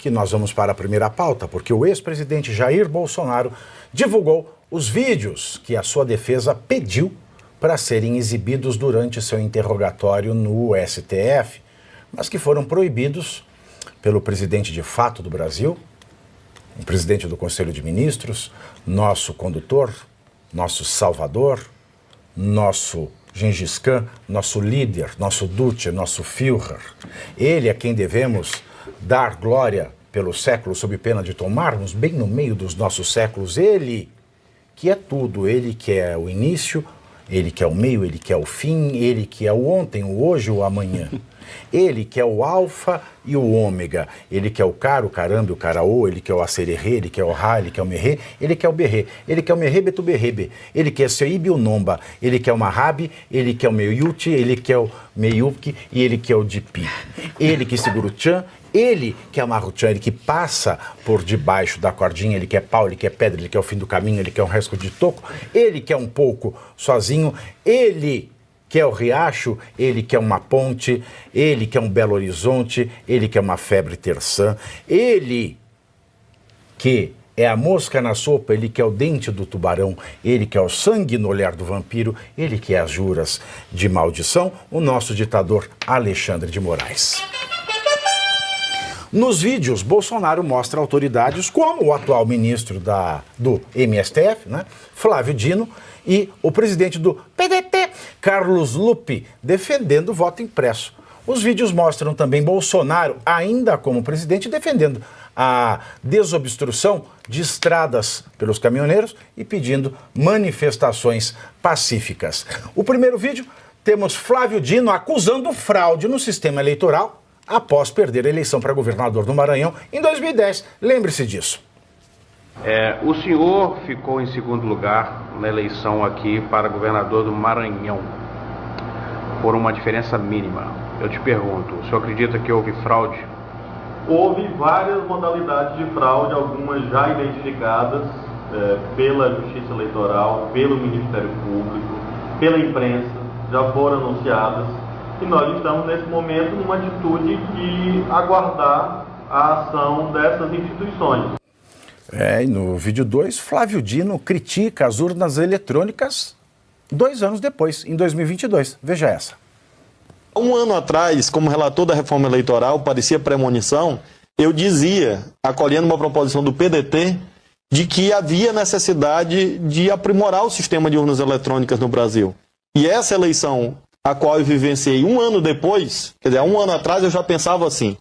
que nós vamos para a primeira pauta, porque o ex-presidente Jair Bolsonaro divulgou os vídeos que a sua defesa pediu para serem exibidos durante seu interrogatório no STF, mas que foram proibidos pelo presidente de fato do Brasil, o presidente do Conselho de Ministros, nosso condutor, nosso salvador, nosso Gengis Khan, nosso líder, nosso Duce, nosso Führer. Ele é quem devemos dar glória pelo século sob pena de tomarmos bem no meio dos nossos séculos. Ele que é tudo, ele que é o início, ele que é o meio, ele que é o fim, ele que é o ontem, o hoje, o amanhã. Ele que é o alfa e o ômega, ele que é o cara, o caramba, o caraô, ele que é o acererê, ele que é o ra, ele que é o merê, ele que é o berrê, ele que é o merrebe tu berrebe, ele que é o seibe o nomba, ele que é o mahabi, ele que é o meiuti, ele que é o meiuki e ele que é o dipi. Ele que segura o tchan, ele que é o marruchan, ele que passa por debaixo da cordinha, ele que é pau, ele que é pedra, ele que é o fim do caminho, ele que é um resco de toco, ele que é um pouco sozinho, ele que é o riacho, ele que é uma ponte, ele que é um Belo Horizonte, ele que é uma febre terçã, ele que é a mosca na sopa, ele que é o dente do tubarão, ele que é o sangue no olhar do vampiro, ele que é as juras de maldição, o nosso ditador Alexandre de Moraes. Nos vídeos, Bolsonaro mostra autoridades como o atual ministro do MSTF, né, Flávio Dino, e o presidente do PDT, Carlos Lupe, defendendo o voto impresso. Os vídeos mostram também Bolsonaro, ainda como presidente, defendendo a desobstrução de estradas pelos caminhoneiros e pedindo manifestações pacíficas. O primeiro vídeo, temos Flávio Dino acusando fraude no sistema eleitoral após perder a eleição para governador do Maranhão em 2010. Lembre-se disso. O senhor ficou em segundo lugar na eleição aqui para governador do Maranhão, por uma diferença mínima. Eu te pergunto, o senhor acredita que houve fraude? Houve várias modalidades de fraude, algumas já identificadas pela Justiça Eleitoral, pelo Ministério Público, pela imprensa, já foram anunciadas. E nós estamos, nesse momento, numa atitude de aguardar a ação dessas instituições. E no vídeo 2, Flávio Dino critica as urnas eletrônicas 2 anos depois, em 2022. Veja essa. Um ano atrás, como relator da reforma eleitoral, parecia premonição, eu dizia, acolhendo uma proposição do PDT, de que havia necessidade de aprimorar o sistema de urnas eletrônicas no Brasil. E essa eleição, a qual eu vivenciei 1 ano depois, quer dizer, há 1 ano atrás eu já pensava assim.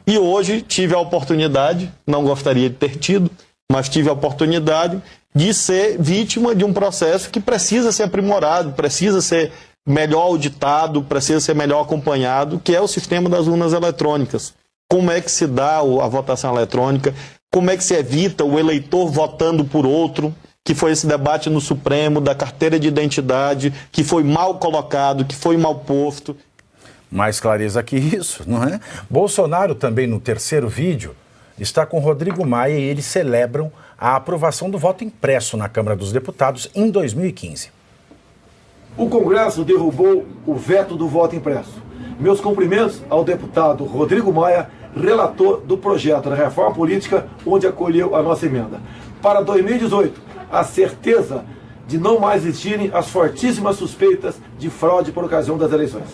E hoje tive a oportunidade, não gostaria de ter tido, mas tive a oportunidade de ser vítima de um processo que precisa ser aprimorado, precisa ser melhor auditado, precisa ser melhor acompanhado, que é o sistema das urnas eletrônicas. Como é que se dá a votação eletrônica, como é que se evita o eleitor votando por outro, que foi esse debate no Supremo, da carteira de identidade, que foi mal colocado, que foi mal posto. Mais clareza que isso, não é? Bolsonaro também, no terceiro vídeo, está com Rodrigo Maia e eles celebram a aprovação do voto impresso na Câmara dos Deputados em 2015. O Congresso derrubou o veto do voto impresso. Meus cumprimentos ao deputado Rodrigo Maia, relator do projeto da reforma política, onde acolheu a nossa emenda. Para 2018, a certeza de não mais existirem as fortíssimas suspeitas de fraude por ocasião das eleições.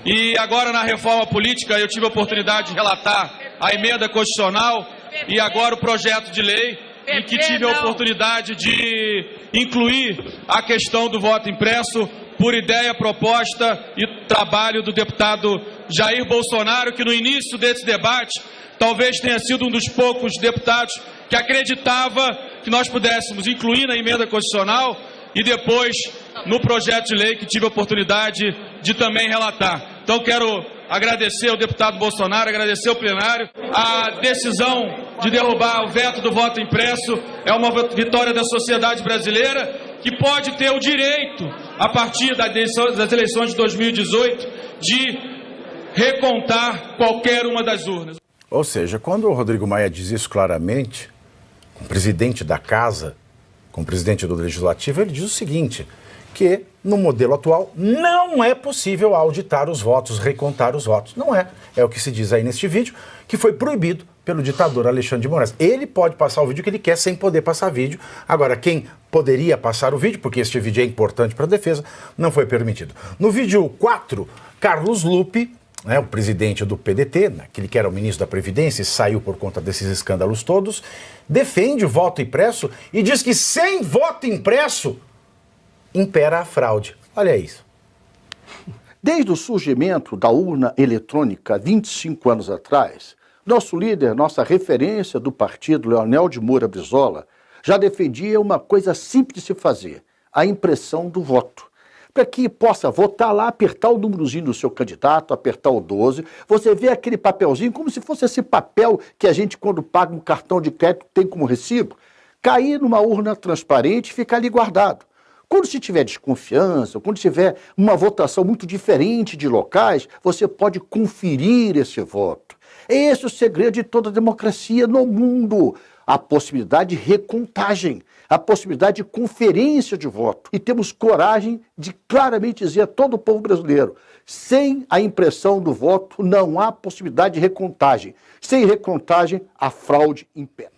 E agora, na reforma política, eu tive a oportunidade de relatar a emenda constitucional e agora o projeto de lei, em que tive a oportunidade de incluir a questão do voto impresso por ideia, proposta e trabalho do deputado Jair Bolsonaro, que no início desse debate talvez tenha sido um dos poucos deputados que acreditava que nós pudéssemos incluir na emenda constitucional e depois no projeto de lei que tive a oportunidade de também relatar. Então quero agradecer ao deputado Bolsonaro, agradecer ao plenário. A decisão de derrubar o veto do voto impresso é uma vitória da sociedade brasileira que pode ter o direito, a partir das eleições de 2018, de recontar qualquer uma das urnas. Ou seja, quando o Rodrigo Maia diz isso claramente, com o presidente da Casa, com o presidente do Legislativo, ele diz o seguinte, que no modelo atual não é possível auditar os votos, recontar os votos. Não é. É o que se diz aí neste vídeo, que foi proibido pelo ditador Alexandre de Moraes. Ele pode passar o vídeo que ele quer sem poder passar vídeo. Agora, quem poderia passar o vídeo, porque este vídeo é importante para a defesa, não foi permitido. No vídeo 4, Carlos Lupe, o presidente do PDT, aquele que era o ministro da Previdência e saiu por conta desses escândalos todos, defende o voto impresso e diz que sem voto impresso impera a fraude. Olha isso. Desde o surgimento da urna eletrônica 25 anos atrás, nosso líder, nossa referência do partido, Leonel de Moura Brizola, já defendia uma coisa simples de se fazer, a impressão do voto. Para que possa votar lá, apertar o númerozinho do seu candidato, apertar o 12, você vê aquele papelzinho como se fosse esse papel que a gente, quando paga um cartão de crédito, tem como recibo, cair numa urna transparente e ficar ali guardado. Quando se tiver desconfiança, quando tiver uma votação muito diferente de locais, você pode conferir esse voto. Esse é o segredo de toda a democracia no mundo. A possibilidade de recontagem, a possibilidade de conferência de voto. E temos coragem de claramente dizer a todo o povo brasileiro, sem a impressão do voto não há possibilidade de recontagem. Sem recontagem, a fraude impera.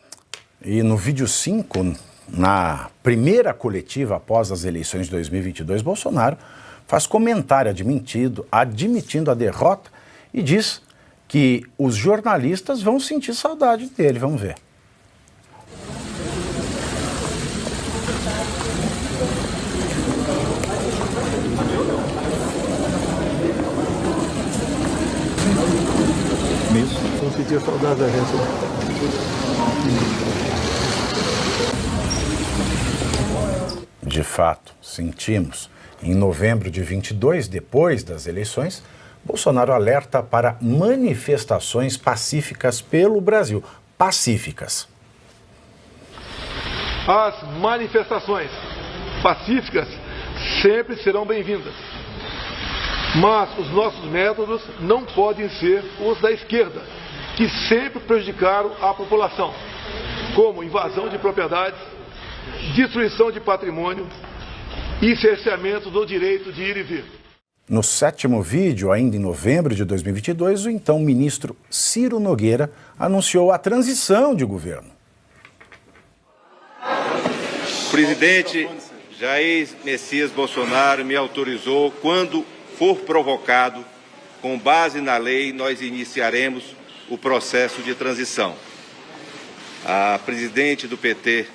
E no vídeo 5, na primeira coletiva após as eleições de 2022, Bolsonaro faz comentário admitindo a derrota e diz que os jornalistas vão sentir saudade dele. Vamos ver. Vão sentir saudade da gente. De fato, sentimos. Em novembro de 22, depois das eleições, Bolsonaro alerta para manifestações pacíficas pelo Brasil. Pacíficas. As manifestações pacíficas sempre serão bem-vindas. Mas os nossos métodos não podem ser os da esquerda, que sempre prejudicaram a população, como invasão de propriedades, destruição de patrimônio e cerceamento do direito de ir e vir. No 7º vídeo, ainda em novembro de 2022, o então ministro Ciro Nogueira anunciou a transição de governo. O presidente Jair Messias Bolsonaro me autorizou, quando for provocado, com base na lei, nós iniciaremos o processo de transição. A presidente do PT,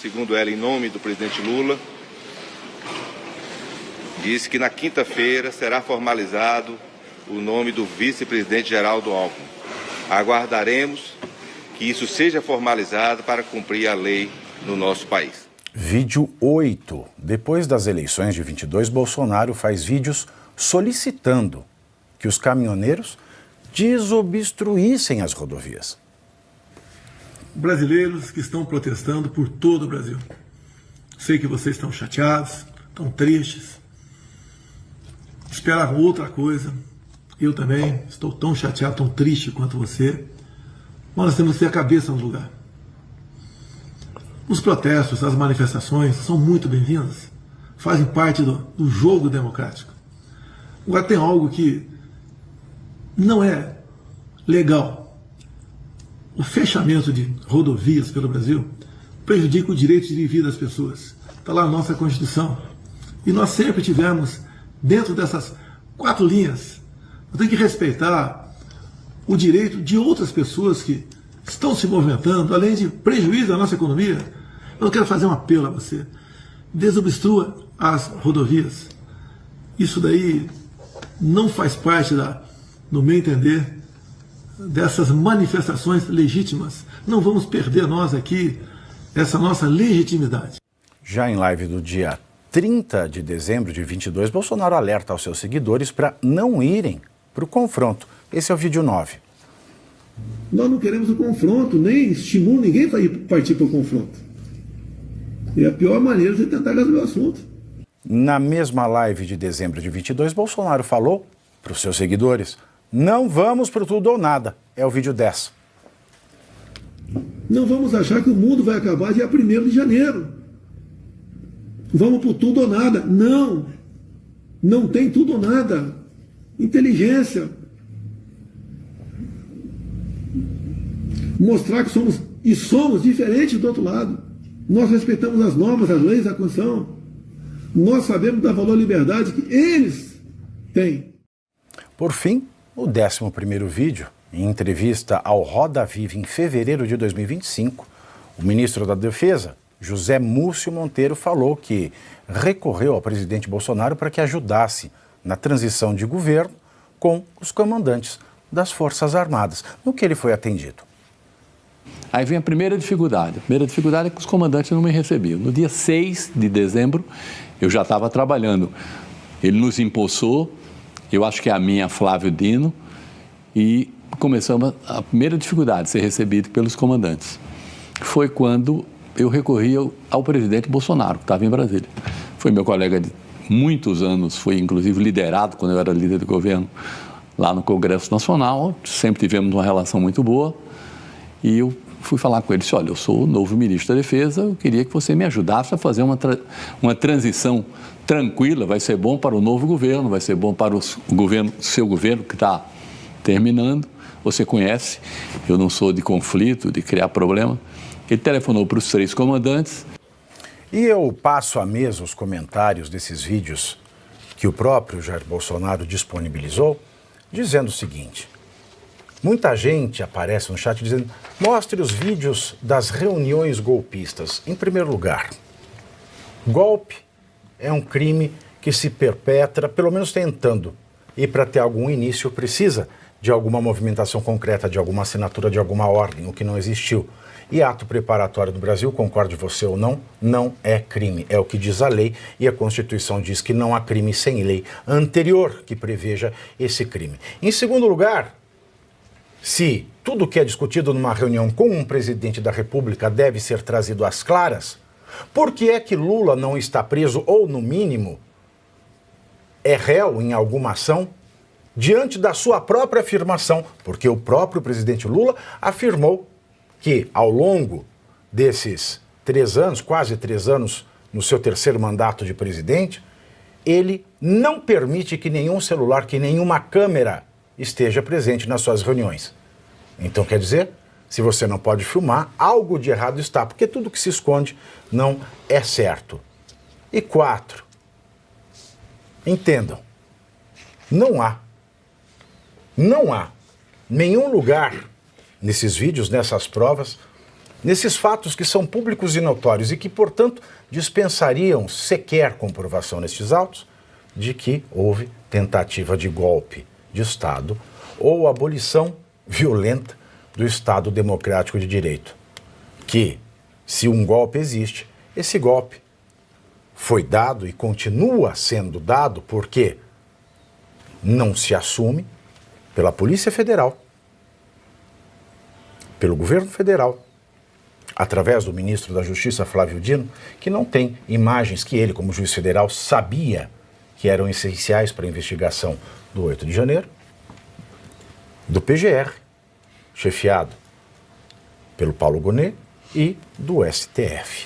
segundo ela, em nome do presidente Lula, disse que na quinta-feira será formalizado o nome do vice-presidente Geraldo Alckmin. Aguardaremos que isso seja formalizado para cumprir a lei no nosso país. Vídeo 8. Depois das eleições de 22, Bolsonaro faz vídeos solicitando que os caminhoneiros desobstruíssem as rodovias. Brasileiros que estão protestando por todo o Brasil. Sei que vocês estão chateados, estão tristes, esperavam outra coisa. Eu também estou tão chateado, tão triste quanto você. Mas nós temos que ter a cabeça no lugar. Os protestos, as manifestações são muito bem-vindas, fazem parte do jogo democrático. Agora tem algo que não é legal. O fechamento de rodovias pelo Brasil prejudica o direito de vida das pessoas. Está lá na nossa Constituição. E nós sempre tivemos, dentro dessas 4 linhas, nós temos que respeitar o direito de outras pessoas que estão se movimentando, além de prejuízo à nossa economia. Eu quero fazer um apelo a você. Desobstrua as rodovias. Isso daí não faz parte, no meu entender, dessas manifestações legítimas. Não vamos perder nós aqui essa nossa legitimidade. Já em live do dia 30 de dezembro de 22, Bolsonaro alerta aos seus seguidores para não irem para o confronto. Esse é o vídeo 9. Nós não queremos o confronto, nem estimulo ninguém para partir para o confronto. É a pior maneira de tentar resolver o assunto. Na mesma live de dezembro de 22, Bolsonaro falou para os seus seguidores: não vamos para tudo ou nada. É o vídeo 10. Não vamos achar que o mundo vai acabar dia 1º de janeiro. Vamos para tudo ou nada. Não. Não tem tudo ou nada. Inteligência. mostrar que somos diferentes do outro lado. Nós respeitamos as normas, as leis, a Constituição. Nós sabemos dar valor à liberdade que eles têm. Por fim, o 11º vídeo, em entrevista ao Roda Viva em fevereiro de 2025, o ministro da Defesa, José Múcio Monteiro, falou que recorreu ao presidente Bolsonaro para que ajudasse na transição de governo com os comandantes das Forças Armadas, no que ele foi atendido. Aí vem a primeira dificuldade. A primeira dificuldade é que os comandantes não me recebiam. No dia 6 de dezembro, eu já estava trabalhando. Ele nos impulsou, eu acho que é a minha, Flávio Dino, e começamos a primeira dificuldade, ser recebido pelos comandantes. Foi quando eu recorri ao presidente Bolsonaro, que estava em Brasília. Foi meu colega de muitos anos, foi inclusive liderado, quando eu era líder do governo, lá no Congresso Nacional. Sempre tivemos uma relação muito boa. E eu fui falar com ele, disse, olha, eu sou o novo ministro da Defesa, eu queria que você me ajudasse a fazer uma transição tranquila, vai ser bom para o novo governo, vai ser bom para o seu governo que está terminando. Você conhece, eu não sou de conflito, de criar problema. Ele telefonou para os 3 comandantes. E eu passo à mesa os comentários desses vídeos que o próprio Jair Bolsonaro disponibilizou, dizendo o seguinte: muita gente aparece no chat dizendo, mostre os vídeos das reuniões golpistas. Em primeiro lugar, golpe é um crime que se perpetra, pelo menos tentando, e para ter algum início precisa de alguma movimentação concreta, de alguma assinatura de alguma ordem, o que não existiu. E ato preparatório no Brasil, concorde você ou não, não é crime. É o que diz a lei, e a Constituição diz que não há crime sem lei anterior que preveja esse crime. Em segundo lugar, se tudo que é discutido numa reunião com um presidente da República deve ser trazido às claras, por que é que Lula não está preso ou, no mínimo, é réu em alguma ação diante da sua própria afirmação? Porque o próprio presidente Lula afirmou que, ao longo desses 3 anos, quase 3 anos, no seu 3º mandato de presidente, ele não permite que nenhum celular, que nenhuma câmera esteja presente nas suas reuniões. Então, quer dizer, se você não pode filmar, algo de errado está, porque tudo que se esconde não é certo. E 4, entendam, não há nenhum lugar nesses vídeos, nessas provas, nesses fatos que são públicos e notórios e que, portanto, dispensariam sequer comprovação nestes autos de que houve tentativa de golpe de Estado ou abolição violenta do Estado Democrático de Direito. Que, se um golpe existe, esse golpe foi dado e continua sendo dado porque não se assume pela Polícia Federal, pelo governo federal, através do ministro da Justiça, Flávio Dino, que não tem imagens que ele, como juiz federal, sabia que eram essenciais para a investigação do 8 de janeiro, do PGR, chefiado pelo Paulo Gonet, e do STF.